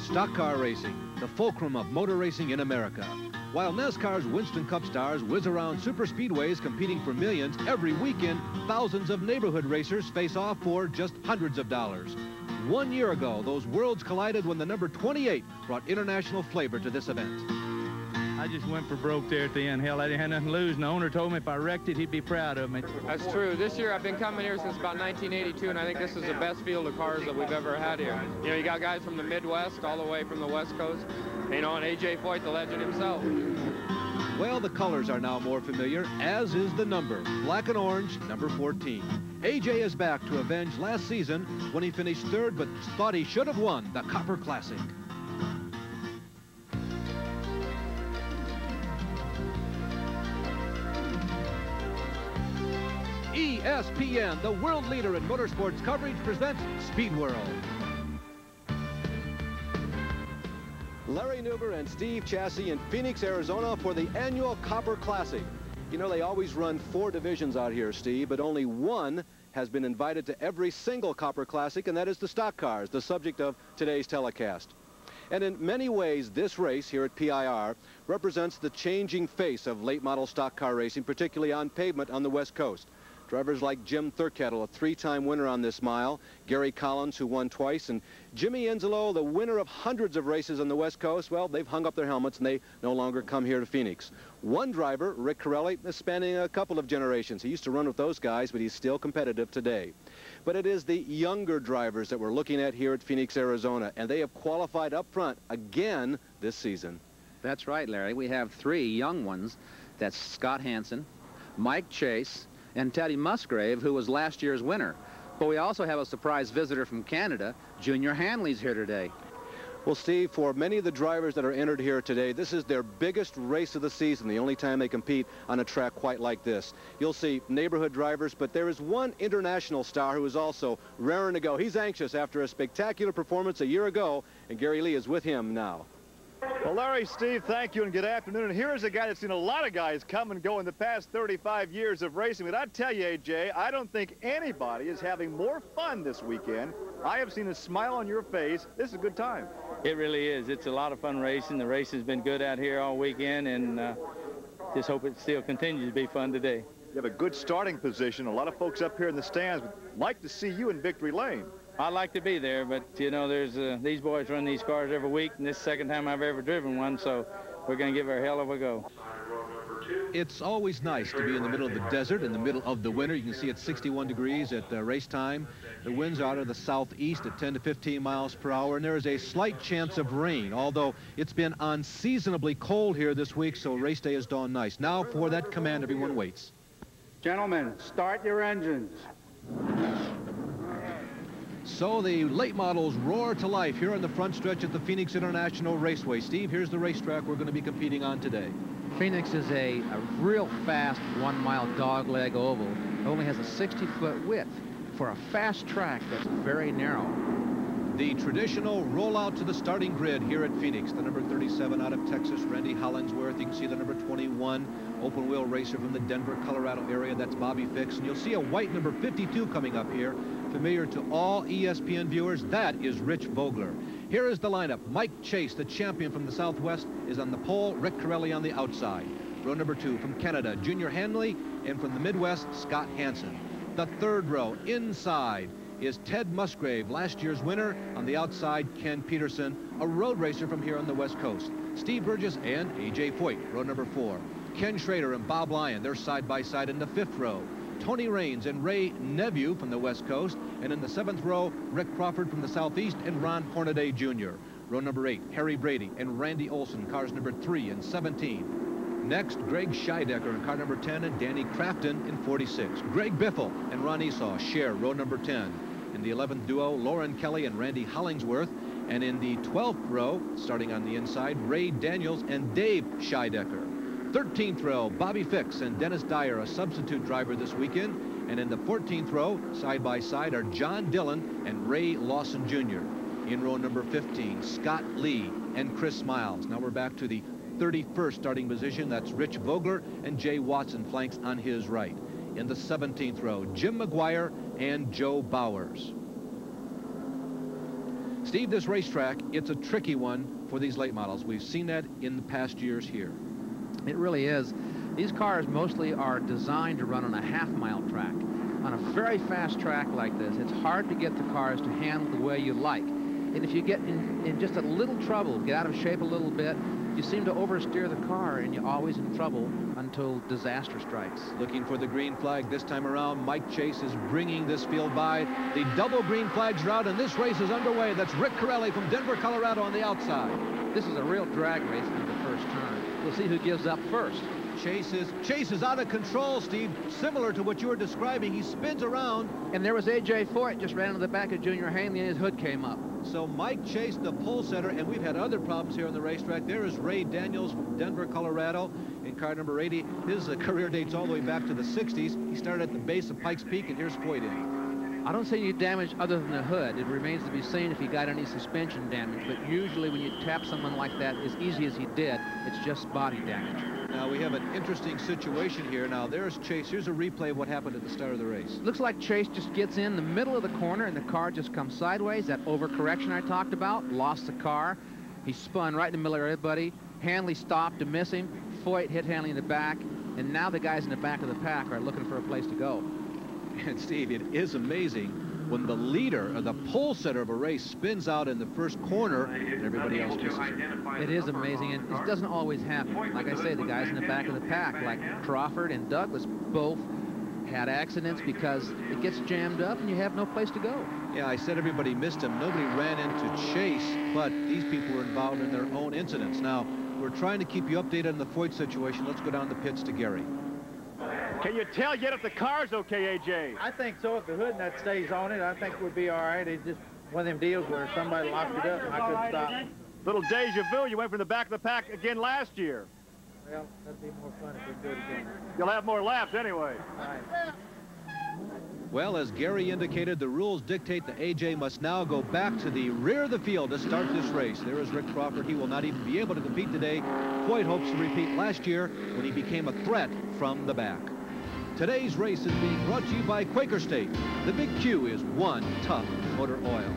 Stock car racing, the fulcrum of motor racing in America. While NASCAR's Winston Cup stars whiz around super speedways competing for millions, every weekend, thousands of neighborhood racers face off for just hundreds of dollars. 1 year ago, those worlds collided when the number 28 brought international flavor to this event. I just went for broke there at the end. Hell, I didn't have nothing to lose, and the owner told me if I wrecked it, he'd be proud of me. That's true. This year, I've been coming here since about 1982, and I think this is the best field of cars that we've ever had here. You know, you got guys from the Midwest all the way from the West Coast, you know, and A.J. Foyt, the legend himself. Well, the colors are now more familiar, as is the number. Black and orange, number 14. A.J. is back to avenge last season when he finished third but thought he should have won the Copper Classic. ESPN, the world leader in motorsports coverage, presents Speed World. Larry Newber and Steve Chassie in Phoenix, Arizona for the annual Copper Classic. You know, they always run 4 divisions out here, Steve, but only one has been invited to every single Copper Classic, and that is the stock cars, the subject of today's telecast. And in many ways, this race here at PIR represents the changing face of late model stock car racing, particularly on pavement on the West Coast. Drivers like Jim Thurkettle, a 3-time winner on this mile, Gary Collins, who won twice, and Jimmy Enzolo, the winner of hundreds of races on the West Coast, well, they've hung up their helmets and they no longer come here to Phoenix. One driver, Rick Corelli, is spanning a couple of generations. He used to run with those guys, but he's still competitive today. But it is the younger drivers that we're looking at here at Phoenix, Arizona, and they have qualified up front again this season. That's right, Larry. We have 3 young ones. That's Scott Hansen, Mike Chase, and Teddy Musgrave, who was last year's winner. But we also have a surprise visitor from Canada. Junior Hanley's here today. Well, Steve, for many of the drivers that are entered here today, this is their biggest race of the season, the only time they compete on a track quite like this. You'll see neighborhood drivers, but there is one international star who is also raring to go. He's anxious after a spectacular performance a year ago, and Gary Lee is with him now. Well, Larry, Steve, thank you and good afternoon. And here is a guy that's seen a lot of guys come and go in the past 35 years of racing. But I tell you, AJ, I don't think anybody is having more fun this weekend. I have seen a smile on your face. This is a good time. It really is. It's a lot of fun racing. The race has been good out here all weekend, and just hope it still continues to be fun today. You have a good starting position. A lot of folks up here in the stands would like to see you in victory lane. I'd like to be there, but, you know, there's these boys run these cars every week, and this is the second time I've ever driven one, so we're going to give her a hell of a go. It's always nice to be in the middle of the desert, in the middle of the winter. You can see it's 61 degrees at race time. The winds are out of the southeast at 10 to 15 miles per hour, and there is a slight chance of rain, although it's been unseasonably cold here this week, so race day has dawned nice. Now for that command, everyone waits. Gentlemen, start your engines. So the late models roar to life here on the front stretch at the Phoenix International Raceway. Steve, here's the racetrack we're going to be competing on today. Phoenix is a real fast 1-mile dogleg oval. It only has a 60-foot width for a fast track that's very narrow. The traditional rollout to the starting grid here at Phoenix. The number 37 out of Texas, Randy Hollingsworth. You can see the number 21 open-wheel racer from the Denver, Colorado area. That's Bobby Fix. And you'll see a white number 52 coming up here. Familiar to all ESPN viewers, that is Rich Vogler. Here is the lineup. Mike Chase, the champion from the Southwest, is on the pole. Rick Corelli on the outside. Row number 2 from Canada, Junior Hanley, and from the Midwest, Scott Hansen. The third row inside is Ted Musgrave, last year's winner. On the outside, Ken Peterson, a road racer from here on the West Coast. Steve Burgess and A.J. Foyt, row number 4. Ken Schrader and Bob Lyon, they're side by side in the 5th row. Tony Raines and Ray NEVEAU from the West Coast, and in the 7th row, Rick Crawford from the Southeast and Ron Hornaday Jr. Row number 8, Harry Brady and Randy Olson, cars number 3 and 17. Next, Greg Scheidecker in car number 10 and Danny Crafton in 46. Greg Biffle and Ron Esau share row number 10. In the 11th duo, Loran Kelly and Randy Hollingsworth. And in the 12th row, starting on the inside, Ray Daniels and Dave Scheidecker. 13th row, Bobby Fix and Dennis Dyer, a substitute driver this weekend. And in the 14th row, side by side, are John Dillon and Ray Lawson Jr. In row number 15, Scott Lee and Chris Miles. Now we're back to the 31st starting position. That's Rich Vogler and Jay Watson, flanks on his right. In the 17th row, Jim McGuire and Joe Bowers. Steve, this racetrack, it's a tricky one for these late models. We've seen that in the past years here. It really is. These cars mostly are designed to run on a half-mile track. On a very fast track like this, it's hard to get the cars to handle the way you like. And if you get in just a little trouble, get out of shape a little bit, you seem to oversteer the car, and you're always in trouble until disaster strikes. Looking for the green flag this time around. Mike Chase is bringing this field by. The double green flags are out, and this race is underway. That's Rick Corelli from Denver, Colorado on the outside. This is a real drag race into the first turn. We'll see who gives up first. Chase is out of control, Steve. Similar to what you were describing. He spins around. And there was A.J. Foyt just ran into the back of Junior Hanley, and his hood came up. So Mike Chase, the pole setter, and we've had other problems here on the racetrack. There is Ray Daniels from Denver, Colorado, in car number 80. His career dates all the way back to the 60s. He started at the base of Pikes Peak, and here's Foyt in. I don't see any damage other than the hood. It remains to be seen if he got any suspension damage, but usually when you tap someone like that as easy as he did, it's just body damage. Now we have an interesting situation here. Now there's Chase. Here's a replay of what happened at the start of the race. Looks like Chase just gets in the middle of the corner and the car just comes sideways. That overcorrection I talked about, lost the car. He spun right in the middle of everybody. Hanley stopped to miss him. Foyt hit Hanley in the back, and now the guys in the back of the pack are looking for a place to go. And Steve, it is amazing when the leader or the pole setter of a race spins out in the first corner and everybody else misses it. It is amazing, and it doesn't always happen. Like I say, the guys in the back of the pack, like Crawford and Douglas, both had accidents because it gets jammed up and you have no place to go. Yeah, I said everybody missed him. Nobody ran into Chase, but these people were involved in their own incidents. Now, we're trying to keep you updated on the Foyt situation. Let's go down the pits to Gary. Can you tell yet if the car's okay, AJ? I think so. If the hood nut stays on it, I think we'll be all right. It's just one of them deals where somebody locked it up and I couldn't stop. Little deja vu. You went from the back of the pack again last year. Well, that'd be more fun if we do it again. You'll have more laps anyway. All right. Well, as Gary indicated, the rules dictate that AJ must now go back to the rear of the field to start this race. There is Rick Crawford. He will not even be able to compete today. Foyt hopes to repeat last year when he became a threat from the back. Today's race is being brought to you by Quaker State. The big Q is one tough motor oil.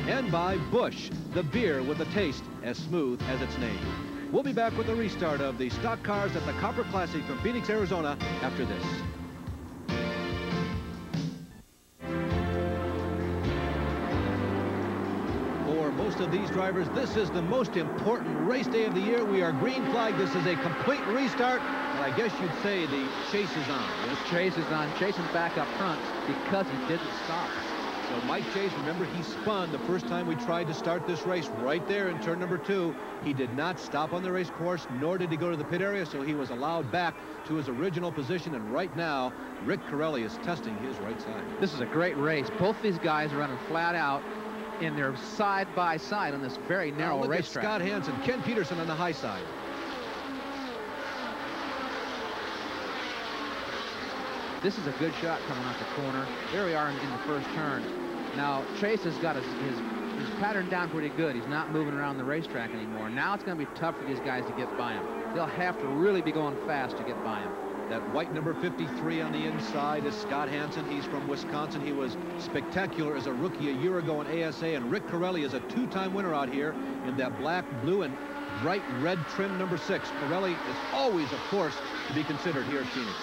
And by Busch, the beer with a taste as smooth as its name. We'll be back with the restart of the stock cars at the Copper Classic from Phoenix, Arizona after this. For most of these drivers, this is the most important race day of the year. We are green flag. This is a complete restart. And I guess you'd say the chase is on. Yes, chase is on. Chasing back up front because he didn't stop. So Mike Chase, remember, he spun the first time we tried to start this race right there in turn number 2. He did not stop on the race course, nor did he go to the pit area, so he was allowed back to his original position. And right now, Rick Corelli is testing his right side. This is a great race. Both these guys are running flat out, and they're side by side on this very narrow racetrack. Scott Hansen, Ken Peterson on the high side. This is a good shot coming off the corner. There we are in the first turn. Now, Chase has got his pattern down pretty good. He's not moving around the racetrack anymore. Now it's going to be tough for these guys to get by him. They'll have to really be going fast to get by him. That white number 53 on the inside is Scott Hansen. He's from Wisconsin. He was spectacular as a rookie a year ago in ASA, and Rick Corelli is a two-time winner out here in that black, blue, and bright red trim number 6. Corelli is always a force to be considered here at Phoenix.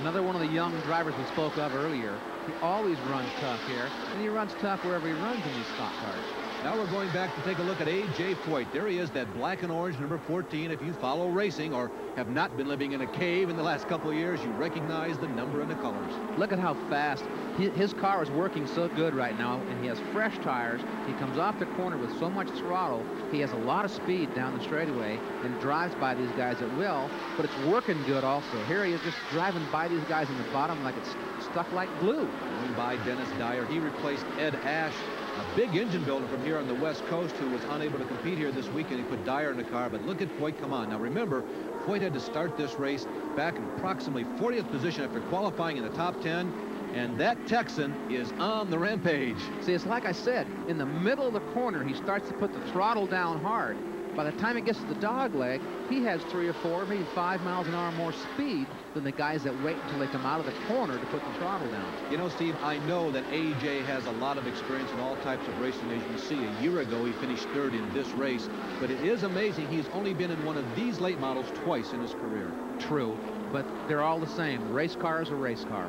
Another one of the young drivers we spoke of earlier. He always runs tough here, and he runs tough wherever he runs in these stock cars. Now we're going back to take a look at A.J. Foyt. There he is, that black and orange number 14. If you follow racing or have not been living in a cave in the last couple of years, you recognize the number and the colors. Look at how fast. His car is working so good right now, and he has fresh tires. He comes off the corner with so much throttle. He has a lot of speed down the straightaway and drives by these guys at will, but it's working good also. Here he is just driving by these guys in the bottom like it's stuck like glue. Going by Dennis Dyer. He replaced Ed Ash, a big engine builder from here on the West Coast who was unable to compete here this weekend. He put Dyer in the car, but look at Foyt come on. Now remember, Foyt had to start this race back in approximately 40th position after qualifying in the top 10, and that Texan is on the rampage. See, it's like I said, in the middle of the corner, he starts to put the throttle down hard, by the time it gets to the dog leg, he has 3 or 4, maybe 5 miles an hour more speed than the guys that wait until they come out of the corner to put the throttle down. You know, Steve, I know that AJ has a lot of experience in all types of racing. As you see, a year ago he finished 3rd in this race, but it is amazing he's only been in one of these late models twice in his career. True, but they're all the same. Race car is a race car.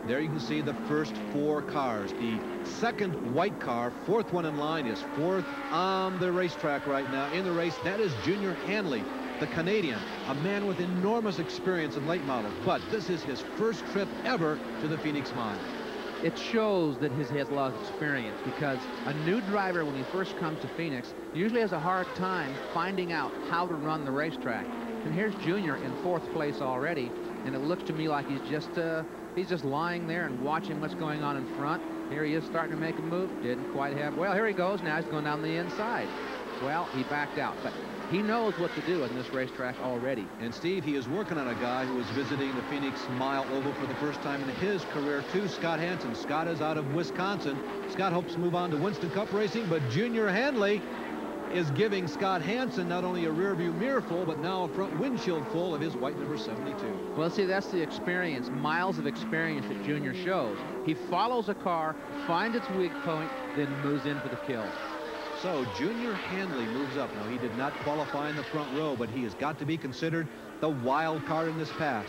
There you can see the first 4 cars. The second white car, 4th one in line, is 4th on the racetrack right now in the race. That is Junior Hanley, the Canadian, a man with enormous experience in late models. But this is his first trip ever to the Phoenix Mile. It shows that he has a lot of experience, because a new driver, when he first comes to Phoenix, usually has a hard time finding out how to run the racetrack. And here's Junior in 4th place already, and it looks to me like he's just lying there and watching what's going on in front. Here he is starting to make a move. Didn't quite have, well, here he goes. Now he's going down the inside. Well, he backed out, but he knows what to do in this racetrack already. And Steve, he is working on a guy who is visiting the Phoenix Mile Oval for the first time in his career too, Scott Hansen. Scott is out of Wisconsin. Scott hopes to move on to Winston Cup racing, but Junior Hanley is giving Scott Hansen not only a rear view mirror full, but now a front windshield full of his white number 72. Well, see, that's the experience, miles of experience that Junior shows. He follows a car, finds its weak point, then moves in for the kill. So Junior Hanley moves up. Now, he did not qualify in the front row, but he has got to be considered the wild card in this pass.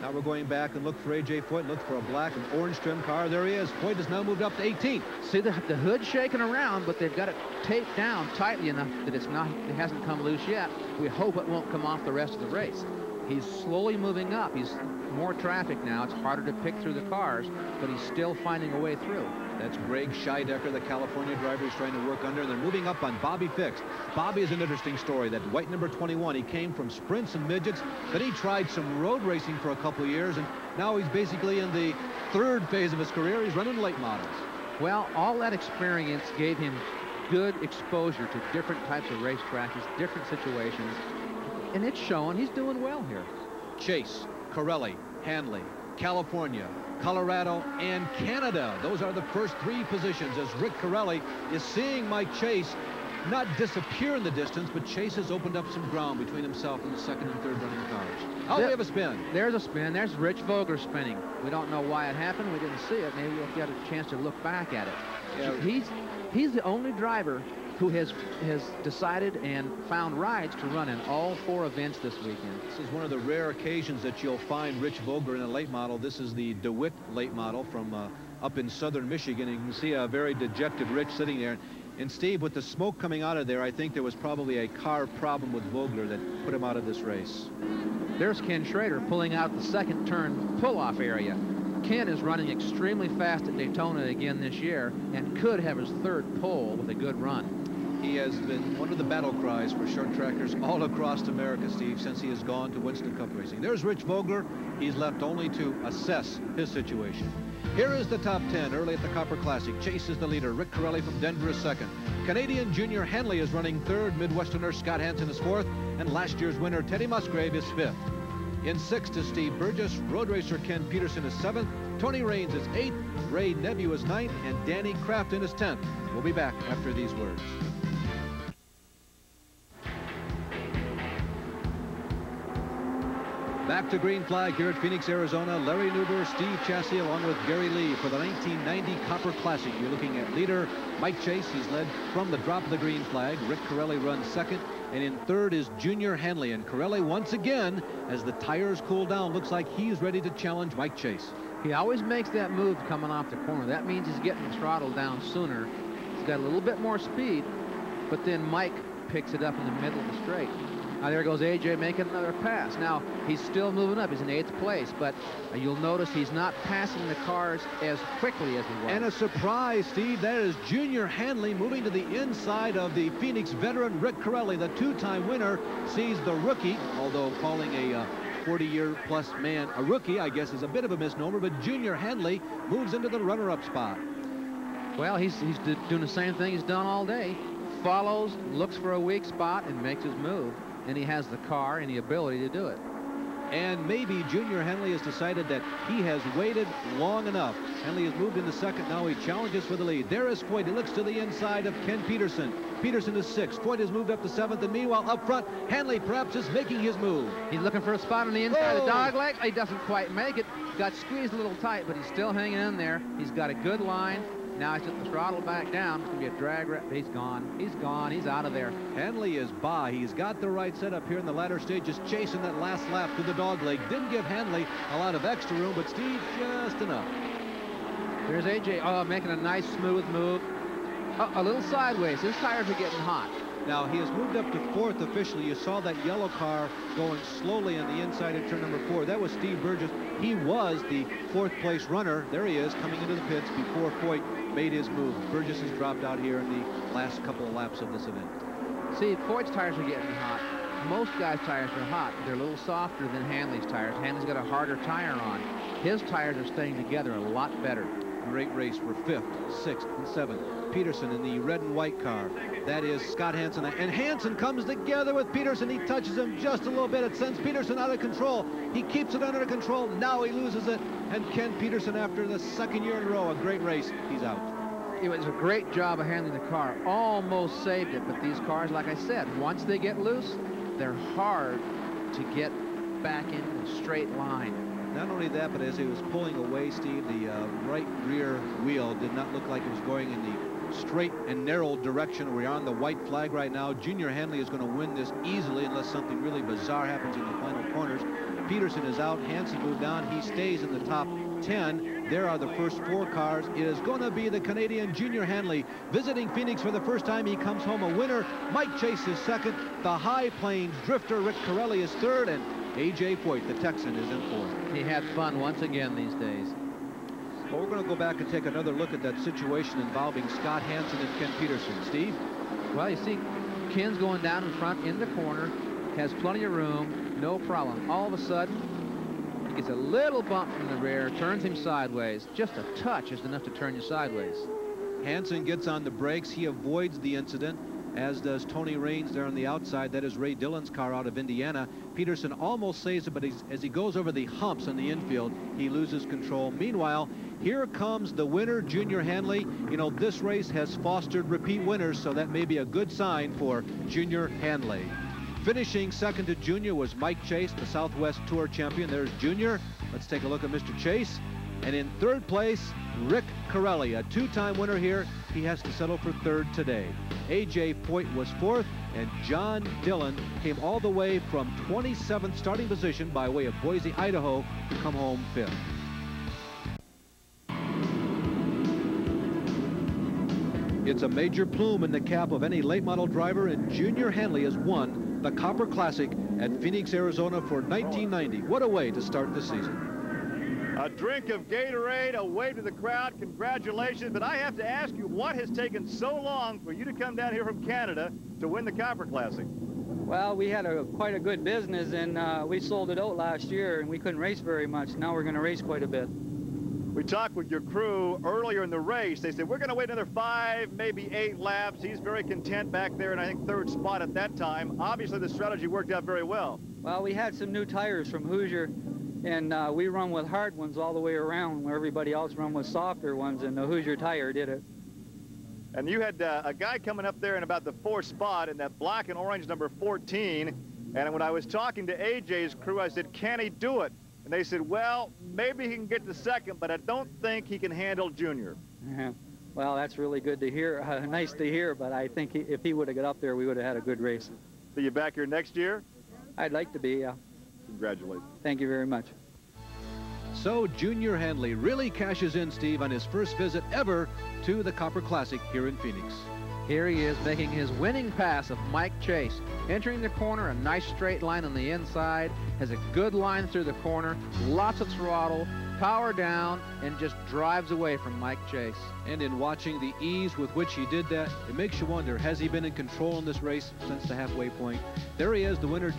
Now we're going back and look for A.J. Foyt, look for a black and orange trim car. There he is. Foyt has now moved up to 18th. See the hood shaking around, but they've got it taped down tightly enough that it hasn't come loose yet. We hope it won't come off the rest of the race. He's slowly moving up. He's more traffic now. It's harder to pick through the cars, but he's still finding a way through. That's Greg Scheidecker, the California driver he's trying to work under, and they're moving up on Bobby Fix. Bobby is an interesting story. That white number 21, he came from sprints and midgets, but he tried some road racing for a couple of years, and now he's basically in the 3rd phase of his career. He's running late models. Well, all that experience gave him good exposure to different types of racetracks, different situations, and it's showing. He's doing well here. Chase, Corelli, Hanley, California, Colorado, and Canada. Those are the first 3 positions as Rick Corelli is seeing Mike Chase not disappear in the distance, but Chase has opened up some ground between himself and the 2nd and 3rd running cars. Oh, we have a spin. There's a spin. There's Rich Vogler spinning. We don't know why it happened. We didn't see it. Maybe we'll get a chance to look back at it. Yeah. He's the only driver who has decided and found rides to run in all 4 events this weekend. This is one of the rare occasions that you'll find Rich Vogler in a late model. This is the DeWitt late model from up in southern Michigan. And you can see a very dejected Rich sitting there. And Steve, with the smoke coming out of there, I think there was probably a car problem with Vogler that put him out of this race. There's Ken Schrader pulling out the 2nd turn pull-off area. Ken is running extremely fast at Daytona again this year and could have his 3rd pole with a good run. He has been one of the battle cries for short trackers all across America, Steve, since he has gone to Winston Cup racing. There's Rich Vogler. He's left only to assess his situation. Here is the top 10 early at the Copper Classic. Chase is the leader. Rick Corelli from Denver is 2nd. Canadian Junior Hanley is running 3rd. Midwesterner Scott Hansen is 4th. And last year's winner, Teddy Musgrave, is 5th. In 6th is Steve Burgess. Road racer Ken Peterson is 7th. Tony Raines is 8th. Ray NEVEAU is 9th. And Danny Crafton is 10th. We'll be back after these words. Back to green flag here at Phoenix, Arizona. Larry Newber, Steve Chassie, along with Gary Lee for the 1990 Copper Classic. You're looking at leader Mike Chase. He's led from the drop of the green flag. Rick Corelli runs 2nd. And in 3rd is Junior Hanley. And Corelli, once again, as the tires cool down, looks like he's ready to challenge Mike Chase. He always makes that move coming off the corner. That means he's getting the throttle down sooner. He's got a little bit more speed, but then Mike picks it up in the middle of the straight. Now there goes A.J. making another pass. Now he's still moving up. He's in 8th place, but you'll notice he's not passing the cars as quickly as he was. And a surprise, Steve. That is Junior Hanley moving to the inside of the Phoenix veteran Rick Corelli. The 2-time winner sees the rookie, although calling a 40-year-plus man a rookie, I guess, is a bit of a misnomer, but Junior Hanley moves into the runner-up spot. Well, he's doing the same thing he's done all day. Follows, looks for a weak spot, and makes his move. And he has the car and the ability to do it. And maybe Junior Hanley has decided that he has waited long enough. Hanley has moved into 2nd. Now he challenges for the lead. There is Foyt. He looks to the inside of Ken Peterson. Peterson is 6th. Foyt has moved up to 7th, and meanwhile, up front, Hanley perhaps is making his move. He's looking for a spot on the inside of the dog leg. He doesn't quite make it. Got squeezed a little tight, but he's still hanging in there. He's got a good line. Now he's took the throttle back down. It's going to be a drag. He's gone. He's gone. He's out of there. Hanley is by. He's got the right setup here in the latter stages, chasing that last lap through the dog leg. Didn't give Hanley a lot of extra room, but Steve, just enough. There's AJ making a nice smooth move. A little sideways. His tires are getting hot. Now, he has moved up to 4th officially. You saw that yellow car going slowly on the inside of turn number 4. That was Steve Burgess. He was the 4th place runner. There he is coming into the pits before Foyt made his move. Burgess has dropped out here in the last couple of laps of this event. See, Foyt's tires are getting hot. Most guys' tires are hot. They're a little softer than Hanley's tires. Hanley's got a harder tire on. His tires are staying together a lot better. Great race for 5th, 6th, and 7th. Peterson in the red and white car. That is Scott Hansen. And Hansen comes together with Peterson. He touches him just a little bit. It sends Peterson out of control. He keeps it under control. Now he loses it. And Ken Peterson, after the 2nd year in a row, a great race, he's out. It was a great job of handling the car. Almost saved it. But these cars, like I said, once they get loose, they're hard to get back in a straight line. Not only that, but as he was pulling away, Steve, the right rear wheel did not look like it was going in the straight and narrow direction. We're on the white flag right now. Junior Hanley is going to win this easily unless something really bizarre happens in the final corners. Peterson is out. Hansen moved down. He stays in the top 10. There are the first 4 cars. It is going to be the Canadian Junior Hanley visiting Phoenix for the first time. He comes home a winner. Mike Chase is 2nd. The High Plains drifter Rick Corelli is 3rd. And A.J. Foyt, the Texan, is in 4th. He had fun once again these days. Well, we're going to go back and take another look at that situation involving Scott Hansen and Ken Peterson. Steve? Well, you see, Ken's going down in front in the corner, has plenty of room, no problem. All of a sudden, he gets a little bump from the rear, turns him sideways. Just a touch is enough to turn you sideways. Hansen gets on the brakes. He avoids the incident, as does Tony Raines there on the outside. That is Ray Dillon's car out of Indiana. Peterson almost saves it, but as he goes over the humps in the infield, he loses control. Meanwhile, here comes the winner, Junior Hanley. You know, this race has fostered repeat winners, so that may be a good sign for Junior Hanley. Finishing 2nd to Junior was Mike Chase, the Southwest Tour champion. There's Junior. Let's take a look at Mr. Chase. And in 3rd place, Rick Corelli, a 2-time winner here. He has to settle for 3rd today. A.J. Foyt was 4th, and John Dillon came all the way from 27th starting position by way of Boise, Idaho, to come home 5th. It's a major plume in the cap of any late model driver, and Junior Hanley has won the Copper Classic at Phoenix, Arizona for 1990. What a way to start the season. A drink of Gatorade, a wave to the crowd. Congratulations. But I have to ask you, what has taken so long for you to come down here from Canada to win the Copper Classic? Well, we had quite a good business, and we sold it out last year, and we couldn't race very much. Now we're going to race quite a bit. We talked with your crew earlier in the race. They said, we're going to wait another 5, maybe 8 laps. He's very content back there, and I think 3rd spot at that time. Obviously, the strategy worked out very well. Well, we had some new tires from Hoosier, and we run with hard ones all the way around, where everybody else run with softer ones, and the Hoosier tire did it. And you had a guy coming up there in about the 4th spot in that black and orange number 14. And when I was talking to AJ's crew, I said, can he do it? And they said, well, maybe he can get to 2nd, but I don't think he can handle Junior. Well, that's really good to hear. Nice to hear, but I think if he would have got up there, we would have had a good race. Are you back here next year? I'd like to be, yeah. Congratulations. Thank you very much. So Junior Hanley really cashes in, Steve, on his first visit ever to the Copper Classic here in Phoenix. Here he is making his winning pass of Mike Chase. Entering the corner, a nice straight line on the inside, has a good line through the corner, lots of throttle, power down, and just drives away from Mike Chase. And in watching the ease with which he did that, it makes you wonder, has he been in control in this race since the halfway point? There he is, the winner,